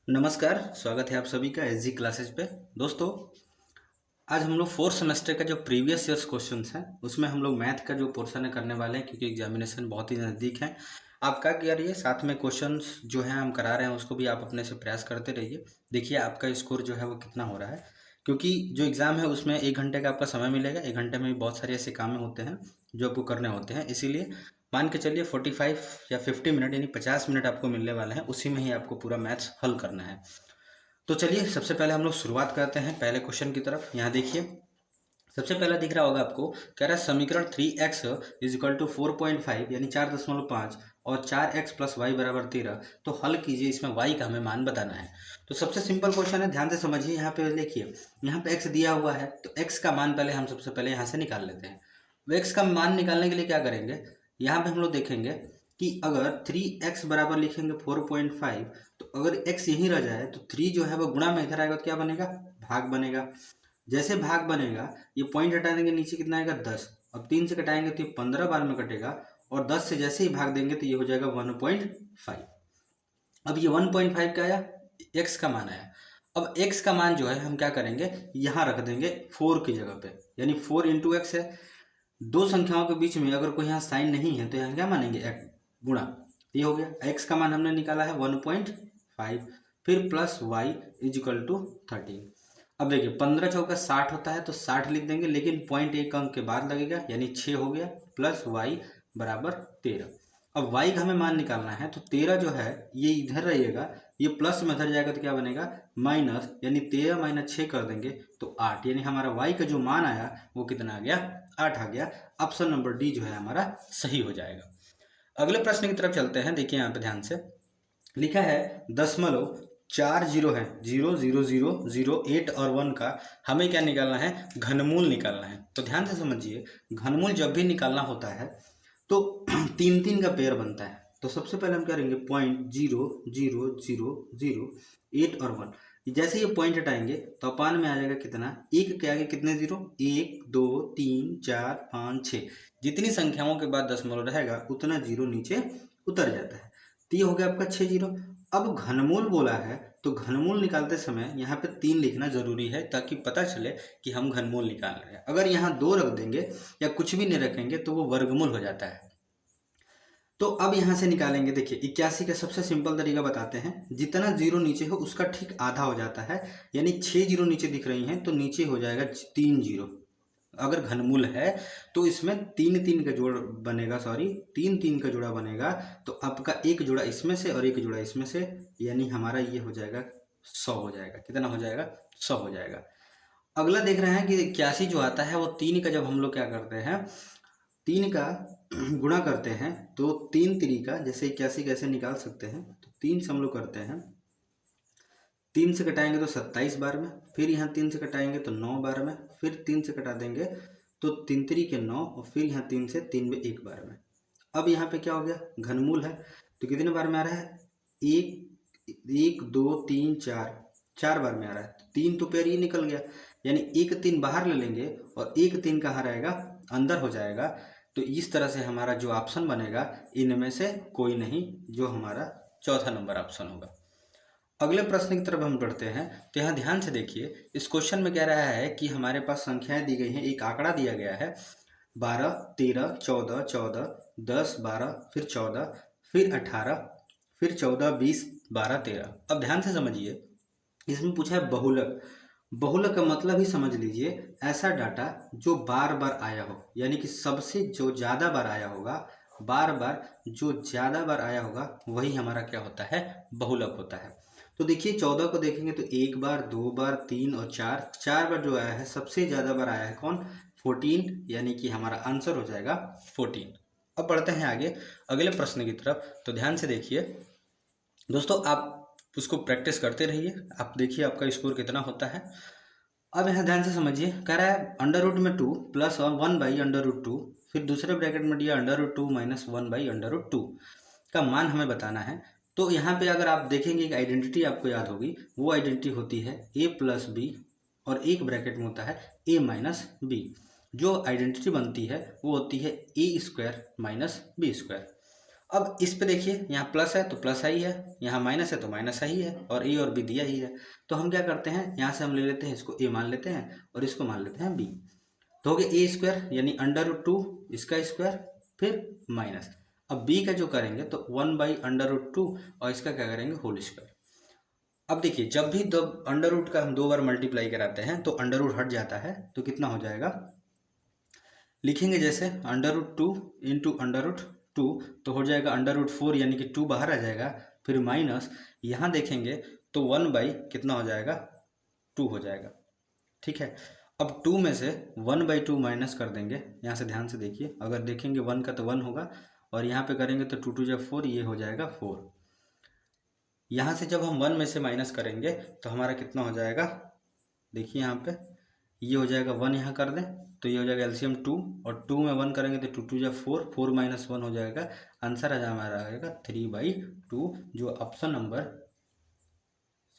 नमस्कार, स्वागत है आप सभी का एसजी क्लासेज पे। दोस्तों, आज हम लोग फोर्थ सेमेस्टर का जो प्रीवियस ईयर्स क्वेश्चंस हैं उसमें हम लोग मैथ का जो पोर्शन है करने वाले हैं, क्योंकि एग्जामिनेशन बहुत ही नज़दीक है। आप क्या करिए, साथ में क्वेश्चंस जो हैं हम करा रहे हैं उसको भी आप अपने से प्रयास करते रहिए। देखिए आपका स्कोर जो है वो कितना हो रहा है, क्योंकि जो एग्ज़ाम है उसमें 1 घंटे का आपका समय मिलेगा। 1 घंटे में भी बहुत सारे ऐसे काम होते हैं जो आपको करने होते हैं, इसीलिए मान के चलिए 45 या 50 मिनट यानी 50 मिनट आपको मिलने वाले हैं, उसी में ही आपको पूरा मैथ्स हल करना है। तो चलिए सबसे पहले हम लोग शुरुआत करते हैं पहले क्वेश्चन की तरफ। यहाँ देखिए, सबसे पहला दिख रहा होगा आपको, कह रहा है समीकरण 3x इज इक्वल टू 4.5 यानी 4.5 और 4x प्लस वाई बराबर 13। तो हल कीजिए, इसमें y का हमें मान बताना है। तो सबसे सिंपल क्वेश्चन है, ध्यान से समझिए। यहाँ पे देखिए, यहाँ पे x दिया हुआ है तो x का मान पहले हम सबसे पहले यहाँ से निकाल लेते हैं। x का मान निकालने के लिए क्या करेंगे, यहाँ पे हम लोग देखेंगे कि अगर 3x बराबर लिखेंगे 4.5, तो अगर x यहीं रह जाए तो 3 जो है वो गुणा में इधर आएगा तो क्या बनेगा, भाग बनेगा। जैसे भाग बनेगा, ये पॉइंट हटा देंगे, नीचे कितना आएगा 10। अब 3 से कटाएंगे तो ये 15 बार में कटेगा, और 10 से जैसे ही भाग देंगे तो ये हो जाएगा 1.5। अब ये 1.5 का आया, x का मान आया। अब x का मान जो है हम क्या करेंगे, यहाँ रख देंगे 4 की जगह पे, यानी 4 इंटू एक्स है। दो संख्याओं के बीच में अगर कोई यहाँ साइन नहीं है तो यहाँ क्या मानेंगे, गुणा। ये हो गया, x का मान हमने निकाला है 1.5, फिर plus y is equal to 13। अब देखिए 15 चौका 60 होता है तो 60 लिख देंगे, लेकिन पॉइंट एक अंक के बाद लगेगा, यानी 6 हो गया, प्लस y बराबर 13। अब y का हमें मान निकालना है, तो 13 जो है ये इधर रहेगा, ये प्लस में इधर जाएगा तो क्या बनेगा, माइनस, यानी 13 माइनस 6 कर देंगे तो 8, यानी हमारा y का जो मान आया वो कितना आ गया, 8 आ गया। ऑप्शन नंबर डी जो है हमारा सही हो जाएगा। अगले प्रश्न की तरफ चलते हैं। देखिए यहाँ पे ध्यान से लिखा है, दशमलव 4 जीरो है, 0 0 0 0 8 और 1 का हमें क्या निकालना है, घनमूल निकालना है। तो ध्यान से समझिए, घनमूल जब भी निकालना होता है तो 3 3 का पेयर बनता है। तो सबसे पहले हम क्या करेंगे, 0.00008 और 1, जैसे ये पॉइंट हटाएंगे तो अपान में आ जाएगा कितना, एक के आगे कितने जीरो, 1 2 3 4 5 6, जितनी संख्याओं के बाद दशमलव रहेगा उतना जीरो नीचे उतर जाता है। तो ये हो गया आपका 6 जीरो। अब घनमूल बोला है तो घनमूल निकालते समय यहाँ पे 3 लिखना जरूरी है, ताकि पता चले कि हम घनमूल निकाल रहे हैं। अगर यहाँ 2 रख देंगे या कुछ भी नहीं रखेंगे तो वो वर्गमूल हो जाता है। तो अब यहाँ से निकालेंगे, देखिए 81 का सबसे सिंपल तरीका बताते हैं, जितना जीरो नीचे हो उसका ठीक आधा हो जाता है, यानी 6 जीरो नीचे दिख रही हैं तो नीचे हो जाएगा 3 जीरो। अगर घनमूल है तो इसमें 3 3 का जोड़ बनेगा, सॉरी 3 3 का जोड़ा बनेगा, तो आपका एक जोड़ा इसमें से और एक जोड़ा इसमें से, यानी हमारा ये हो जाएगा 100 हो जाएगा। कितना हो जाएगा, 100 हो जाएगा। अगला देख रहे हैं कि 81 जो आता है वो 3 का जब हम लोग क्या करते हैं, 3 का गुणा करते हैं तो 3 तरीका, जैसे 81 कैसे निकाल सकते हैं, तो 3 से हम लोग करते हैं, 3 से कटाएंगे तो 27 बार में, फिर यहाँ 3 से कटाएंगे तो 9 बार में, फिर 3 से कटा देंगे तो 3 तरीके 9, और फिर यहाँ 3 से 3 में 1 बार में। अब यहाँ पे क्या हो गया, घनमूल है तो कितने बार में आ रहा है, 1 2 3 4, 4 बार में आ रहा है। तो 3 तो पेड़ ही निकल गया, यानी 1 3 बाहर ले लेंगे और 1 3 कहाँ रहेगा, अंदर हो जाएगा। तो इस तरह से हमारा जो ऑप्शन बनेगा इनमें से कोई नहीं, जो हमारा चौथा नंबर ऑप्शन होगा। अगले प्रश्न की तरफ हम बढ़ते हैं। तो यहाँ ध्यान से देखिए, इस क्वेश्चन में कह रहा है कि हमारे पास संख्याएं दी गई हैं, एक आंकड़ा दिया गया है, 12 13 14 14 10 12 फिर 14 फिर 18 फिर 14 20 12 13। अब ध्यान से समझिए, इसमें पूछा है बहुलक। बहुलक का मतलब ही समझ लीजिए, ऐसा डाटा जो बार बार आया हो, यानी कि सबसे जो ज़्यादा बार आया होगा, बार बार जो ज़्यादा बार आया होगा वही हमारा क्या होता है, बहुलक होता है। तो देखिए 14 को देखेंगे तो 1 बार 2 बार 3 और 4, 4 बार जो आया है, सबसे ज़्यादा बार आया है कौन, 14, यानी कि हमारा आंसर हो जाएगा 14। अब बढ़ते हैं आगे अगले प्रश्न की तरफ। तो ध्यान से देखिए दोस्तों, आप उसको प्रैक्टिस करते रहिए, आप देखिए आपका स्कोर कितना होता है। अब यहाँ ध्यान से समझिए, कह रहा है अंडर रूट में 2 प्लस और 1 बाई अंडर रूट 2, फिर दूसरे ब्रैकेट में दिया under root 2 minus 1 by under root 2 का मान हमें बताना है। तो यहाँ पे अगर आप देखेंगे एक आइडेंटिटी आपको याद होगी, वो आइडेंटिटी होती है a प्लस बी, और एक ब्रैकेट में होता है a माइनस बी। जो आइडेंटिटी बनती है वो होती है a square minus B square. अब इस पे देखिए, यहाँ प्लस है तो प्लस आई है, यहाँ माइनस है तो माइनस आई है, और ए और बी दिया ही है। तो हम क्या करते हैं, यहाँ से हम ले लेते हैं, इसको ए मान लेते हैं और इसको मान लेते हैं बी। तो हो गया ए स्क्वायर यानी अंडर रूट 2 इसका स्क्वायर, फिर माइनस। अब बी का जो करेंगे तो 1/√2 और इसका क्या करेंगे, होल स्क्वायर। अब देखिए, जब भी दो अंडर रूट का हम 2 बार मल्टीप्लाई कराते हैं तो अंडर रूट हट जाता है, तो कितना हो जाएगा, लिखेंगे जैसे under root 2 into under root 2, तो हो जाएगा अंडर रूट 4 यानी कि 2 बाहर आ जाएगा, फिर माइनस, यहाँ देखेंगे तो 1 कितना हो जाएगा, 2 हो जाएगा। ठीक है, अब 2 में से 1/2 माइनस कर देंगे, यहाँ से ध्यान से देखिए, अगर देखेंगे 1 का तो 1 होगा, और यहाँ पे करेंगे तो 2×2=4, ये हो जाएगा 4। यहाँ से जब हम 1 में से माइनस करेंगे तो हमारा कितना हो जाएगा, देखिए यहाँ पे ये हो जाएगा 1, यहाँ कर दें तो ये हो जाएगा एलसीएम 2, और 2 में 1 करेंगे तो 2×2=4, 4 - 1 हो जाएगा, आंसर आ हमारा आएगा 3/2। जो ऑप्शन नंबर,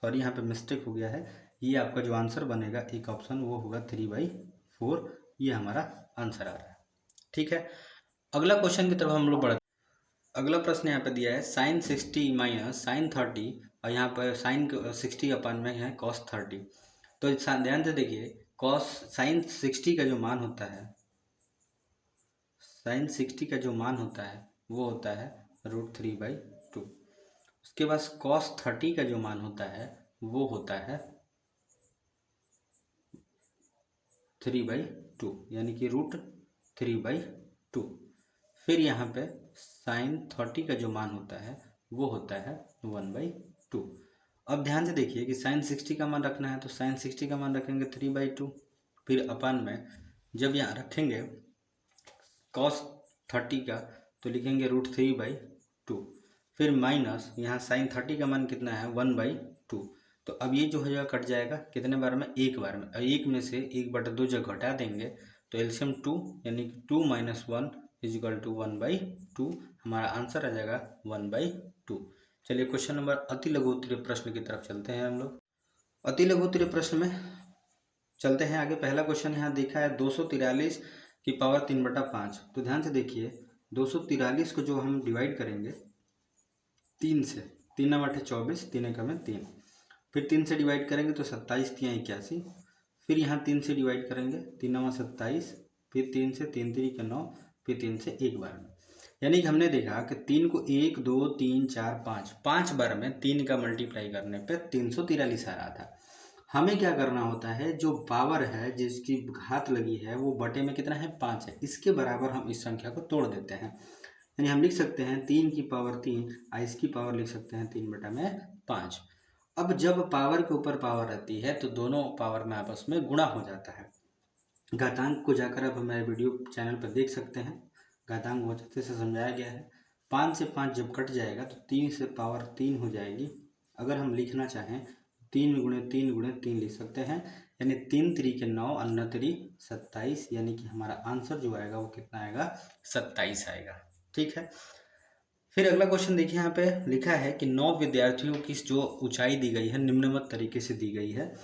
सॉरी यहाँ पे मिस्टेक हो गया है, ये आपका जो आंसर बनेगा एक ऑप्शन वो होगा 3/4, ये हमारा आंसर आ रहा है। ठीक है, अगला क्वेश्चन की तरफ हम लोग बढ़ते। अगला प्रश्न यहाँ पे दिया है साइन 60 माइनस साइन 30, और यहाँ पर साइन 60 अपन में है कॉस 30। तो ध्यान से देखिए, कॉस साइन 60 का जो मान होता है, साइन 60 का जो मान होता है वो होता है √3/2। उसके बाद कॉस 30 का जो मान होता है वो होता है 3/2 यानी कि √3/2। फिर यहाँ पे साइन 30 का जो मान होता है वो होता है 1/2। अब ध्यान से देखिए कि साइन 60 का मान रखना है तो साइन 60 का मान रखेंगे 3/2, फिर अपान में जब यहाँ रखेंगे कॉस 30 का तो लिखेंगे √3/2, फिर माइनस यहाँ साइन 30 का मान कितना है 1/2। तो अब ये जो है कट जाएगा कितने बार में, एक बार में, और एक में से 1/2 जब घटा देंगे तो एलसीएम 2 यानी कि 2 - 1 = 1/2, हमारा आंसर आ जाएगा 1/2। चलिए क्वेश्चन नंबर अति लघु उत्तरीय प्रश्न की तरफ चलते हैं हम लोग। अति लघु उत्तरीय प्रश्न में चलते हैं आगे। पहला क्वेश्चन यहाँ देखा है 243 की पावर 3/5। तो ध्यान से देखिए, 243 को जो हम डिवाइड करेंगे 3 से, 3×8 = 24, 3×1 3, फिर 3 से डिवाइड करेंगे तो 27 × 3 = 81, फिर यहाँ 3 से डिवाइड करेंगे 3×9 = 27, फिर 3 से 3 × 3 = 9, फिर 3 से एक बार में। यानी कि हमने देखा कि 3 को 1 2 3 4 5 बार में 3 का मल्टीप्लाई करने पे 343 आ रहा था। हमें क्या करना होता है, जो पावर है जिसकी घात लगी है वो बटे में कितना है, 5 है, इसके बराबर हम इस संख्या को तोड़ देते हैं। यानी हम लिख सकते हैं 3 की पावर 3, इसकी पावर लिख सकते हैं 3/5। अब जब पावर के ऊपर पावर रहती है तो दोनों पावर में आपस में गुणा हो जाता है। घातांक को जाकर आप हमारे वीडियो चैनल पर देख सकते हैं, घातांक बहुत अच्छे से समझाया गया है। 5 से 5 जब कट जाएगा तो 3 से पावर 3 हो जाएगी। अगर हम लिखना चाहें 3 × 3 × 3 लिख सकते हैं, यानी 3 × 3 = 9, अन्य 3 27, यानी कि हमारा आंसर जो आएगा वो कितना आएगा, 27 आएगा। ठीक है, फिर अगला क्वेश्चन देखिए, यहाँ पे लिखा है कि 9 विद्यार्थियों की जो ऊंचाई दी गई है निम्नवत तरीके से दी गई है।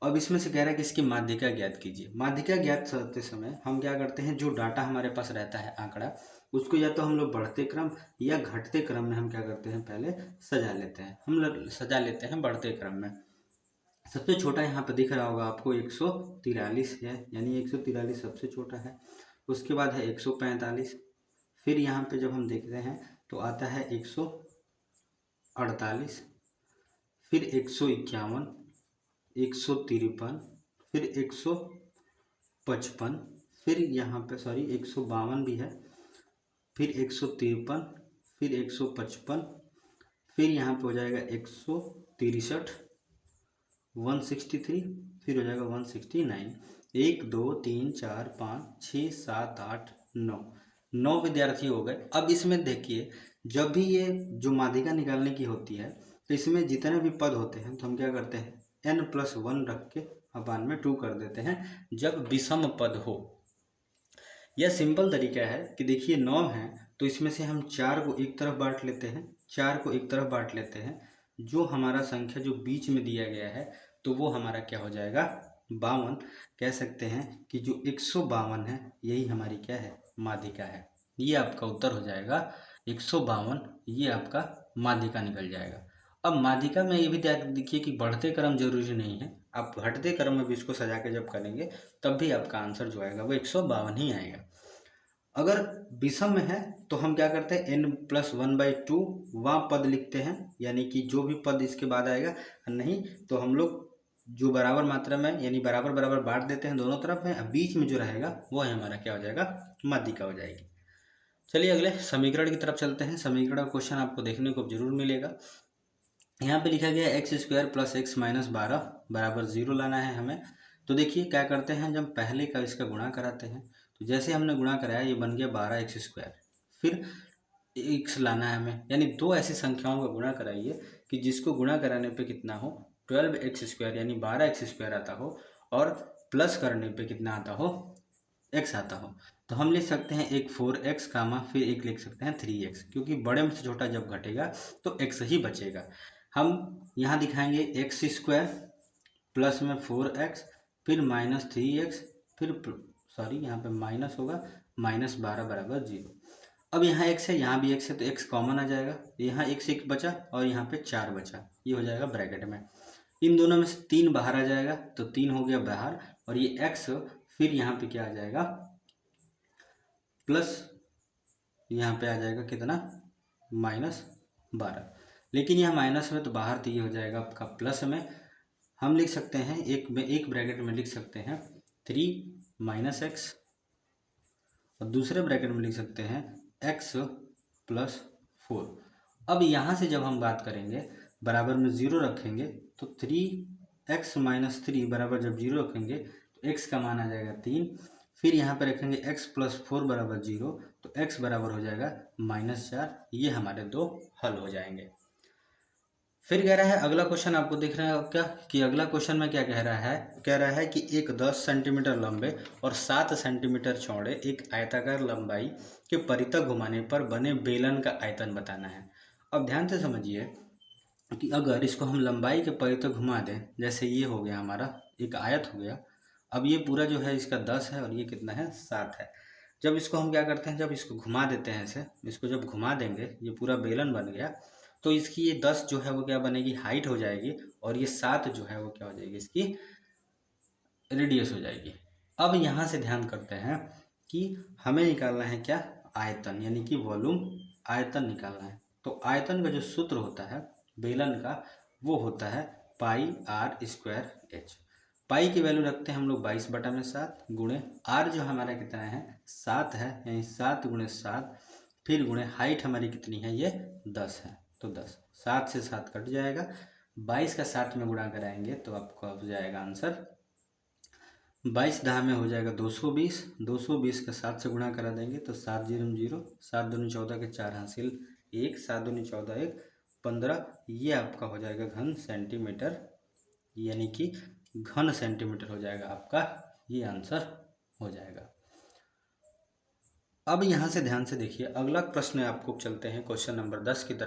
अब इसमें से कह रहा है कि इसकी माध्यिका ज्ञात कीजिए। माध्यिका ज्ञात करते समय हम क्या करते हैं, जो डाटा हमारे पास रहता है आंकड़ा, उसको या तो हम लोग बढ़ते क्रम या घटते क्रम में हम क्या करते हैं, पहले सजा लेते हैं। हम लोग सजा लेते हैं बढ़ते क्रम में। सबसे छोटा यहाँ पे दिख रहा होगा आपको 143 है, यानी 143 सबसे छोटा है। उसके बाद है 145, फिर यहाँ पे जब हम देखते हैं तो आता है 148, फिर 151, 153, फिर 155, फिर यहाँ पे 152 भी है, फिर 153, फिर 155, फिर यहाँ पे हो जाएगा 163, 163, फिर हो जाएगा 169। 1 2 3 4 5 6 7 8 9 विद्यार्थी हो गए। अब इसमें देखिए, जब भी ये जो माध्यिका निकालने की होती है तो इसमें जितने भी पद होते हैं तो हम क्या करते हैं, n+1 रख के अपान में 2 कर देते हैं जब विषम पद हो। यह सिंपल तरीका है कि देखिए 9 है तो इसमें से हम 4 को एक तरफ बांट लेते हैं, 4 को एक तरफ बांट लेते हैं, जो हमारा संख्या जो बीच में दिया गया है तो वो हमारा क्या हो जाएगा, 52। कह सकते हैं कि जो 152 है यही हमारी क्या है, माध्यिका है। ये आपका उत्तर हो जाएगा 152 ये आपका माध्यिका निकल जाएगा। अब माध्यिका में ये भी देखिए कि बढ़ते क्रम जरूरी नहीं है, आप घटते क्रम में भी इसको सजा के जब करेंगे तब भी आपका आंसर जो आएगा वो 152 ही आएगा। अगर विषम में है तो हम क्या करते हैं n+1/2 वहाँ पद लिखते हैं, यानी कि जो भी पद इसके बाद आएगा, नहीं तो हम लोग जो बराबर मात्रा में यानी बराबर बराबर बांट देते हैं दोनों तरफ है, बीच में जो रहेगा वो है हमारा क्या हो जाएगा, माध्यिका हो जाएगी। चलिए अगले समीकरण की तरफ चलते हैं। समीकरण का क्वेश्चन आपको देखने को जरूर मिलेगा। यहाँ पे लिखा गया x² + x - 12 बराबर 0 लाना है हमें। तो देखिए क्या करते हैं, जब पहले का इसका गुणा कराते हैं तो जैसे हमने गुणा कराया ये बन गया 12x², फिर x लाना है हमें, यानी दो ऐसी संख्याओं का गुणा कराइए कि जिसको गुणा कराने पे कितना हो 12x² यानी 12x² आता हो, और प्लस करने पे कितना आता हो, x आता हो। तो हम लिख सकते हैं एक 4x कामा फिर एक लिख सकते हैं 3x, क्योंकि बड़े में से छोटा जब घटेगा तो x ही बचेगा। हम यहाँ दिखाएंगे x² प्लस में 4x फिर -3x फिर सॉरी यहाँ पे माइनस होगा -12 बराबर 0। अब यहाँ x है यहाँ भी x है तो x कॉमन आ जाएगा, यहाँ x एक बचा और यहाँ पे 4 बचा, ये हो जाएगा ब्रैकेट में। इन दोनों में से 3 बाहर आ जाएगा तो 3 हो गया बाहर, और ये x फिर यहाँ पे क्या आ जाएगा प्लस, यहाँ पे आ जाएगा कितना -12, लेकिन यह माइनस में तो बाहर तो ये हो जाएगा आपका प्लस में। हम लिख सकते हैं एक ब्रैकेट में लिख सकते हैं 3 - x, और दूसरे ब्रैकेट में लिख सकते हैं x + 4। अब यहाँ से जब हम बात करेंगे बराबर में 0 रखेंगे तो 3x - 3 बराबर जब 0 रखेंगे तो x का मान आ जाएगा 3, फिर यहाँ पे रखेंगे x + 4 बराबर 0 तो x बराबर हो जाएगा -4। ये हमारे दो हल हो जाएंगे। फिर कह रहा है अगला क्वेश्चन, आपको दिख रहा है क्या कि अगला क्वेश्चन में क्या कह रहा है कि एक 10 सेंटीमीटर लंबे और 7 सेंटीमीटर चौड़े एक आयताकार लंबाई के परितः घुमाने पर बने बेलन का आयतन बताना है। अब ध्यान से समझिए कि अगर इसको हम लंबाई के परितः घुमा दें, जैसे ये हो गया हमारा एक आयत हो गया, अब ये पूरा जो है इसका 10 है और ये कितना है 7 है। जब इसको हम क्या करते हैं, जब इसको घुमा देते हैं ऐसे, इसको जब घुमा देंगे ये पूरा बेलन बन गया, तो इसकी ये 10 जो है वो क्या बनेगी, हाइट हो जाएगी, और ये 7 जो है वो क्या हो जाएगी, इसकी रेडियस हो जाएगी। अब यहाँ से ध्यान करते हैं कि हमें निकालना है क्या, आयतन, यानी कि वॉल्यूम आयतन निकालना है। तो आयतन का जो सूत्र होता है बेलन का वो होता है πr²h। पाई की वैल्यू रखते हैं हम लोग 22/7 गुणे r जो हमारा कितना है 7 है, यानी 7 × 7 फिर गुणे हाइट हमारी कितनी है ये 10 है, तो 10, 7 से 7 कट जाएगा, 22 का 7 में गुणा कराएंगे तो आपका हो जाएगा आंसर 22 10 में हो जाएगा 220, 220 का 7 से गुणा करा देंगे तो 7 0 0, 7 दूनी 14 के 4 हासिल 1, 7 दूनी 14 1 15, ये आपका हो जाएगा घन सेंटीमीटर, यानी कि घन सेंटीमीटर हो जाएगा आपका, ये आंसर हो जाएगा। अब यहाँ से ध्यान से देखिए अगला प्रश्न आपको चलते हैं क्वेश्चन नंबर 10 की तरफ।